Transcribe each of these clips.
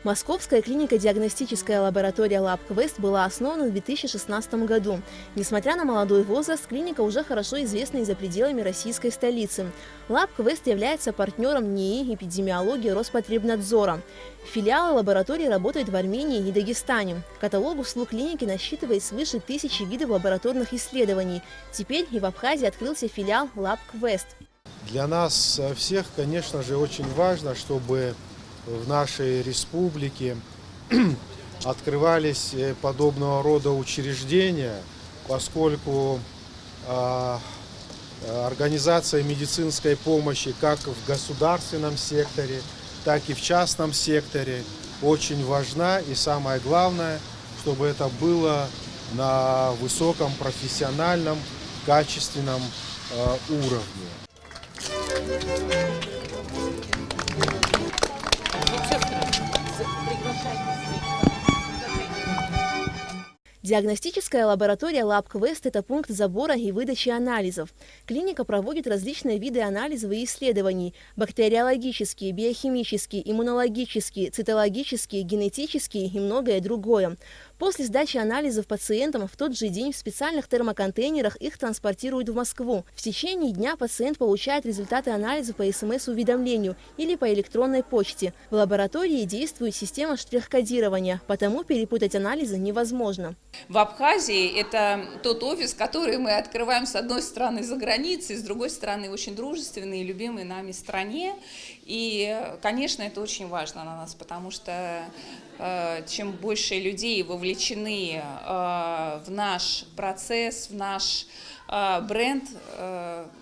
Московская клинико-диагностическая лаборатория LabQuest была основана в 2016 году. Несмотря на молодой возраст, клиника уже хорошо известна и за пределами российской столицы. LabQuest является партнером НИИ эпидемиологии Роспотребнадзора. Филиалы лаборатории работают в Армении и Дагестане. Каталог услуг клиники насчитывает свыше 1000 видов лабораторных исследований. Теперь и в Абхазии открылся филиал LabQuest. Для нас всех, конечно же, очень важно, чтобы в нашей республике открывались подобного рода учреждения, поскольку организация медицинской помощи как в государственном секторе, так и в частном секторе очень важна. И самое главное, чтобы это было на высоком профессиональном, качественном уровне. Диагностическая лаборатория LabQuest – это пункт забора и выдачи анализов. Клиника проводит различные виды анализов и исследований – бактериологические, биохимические, иммунологические, цитологические, генетические и многое другое. После сдачи анализов пациентам в тот же день в специальных термоконтейнерах их транспортируют в Москву. В течение дня пациент получает результаты анализа по СМС-уведомлению или по электронной почте. В лаборатории действует система штрих-кодирования, потому перепутать анализы невозможно. В Абхазии это тот офис, который мы открываем с одной стороны за границей, с другой стороны в очень дружественной и любимой нами стране. И, конечно, это очень важно для нас, потому что чем больше людей вовлечены в наш процесс, в наш бренд,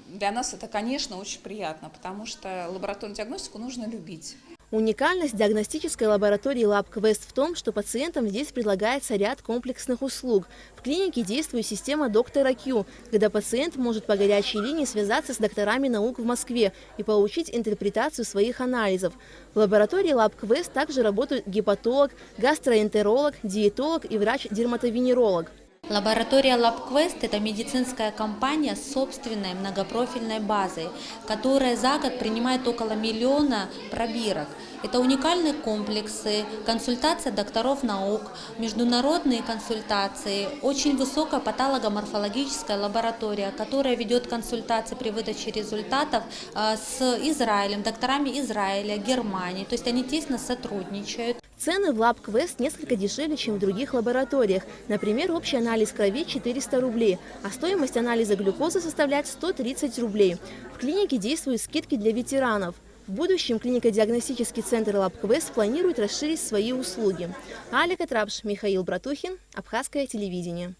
для нас это, конечно, очень приятно, потому что лабораторную диагностику нужно любить. Уникальность диагностической лаборатории LabQuest в том, что пациентам здесь предлагается ряд комплексных услуг. В клинике действует система доктора Q, когда пациент может по горячей линии связаться с докторами наук в Москве и получить интерпретацию своих анализов. В лаборатории LabQuest также работают гепатолог, гастроэнтеролог, диетолог и врач-дерматовенеролог. Лаборатория LabQuest – это медицинская компания с собственной многопрофильной базой, которая за год принимает около 1 миллиона пробирок. Это уникальные комплексы, консультация докторов наук, международные консультации, очень высокая патологоморфологическая лаборатория, которая ведет консультации при выдаче результатов с Израилем, докторами Израиля, Германии, то есть они тесно сотрудничают. Цены в LabQuest несколько дешевле, чем в других лабораториях. Например, общий анализ крови 400 рублей, а стоимость анализа глюкозы составляет 130 рублей. В клинике действуют скидки для ветеранов. В будущем клинико-диагностический центр LabQuest планирует расширить свои услуги. Аля Катрабш, Михаил Братухин, Абхазское телевидение.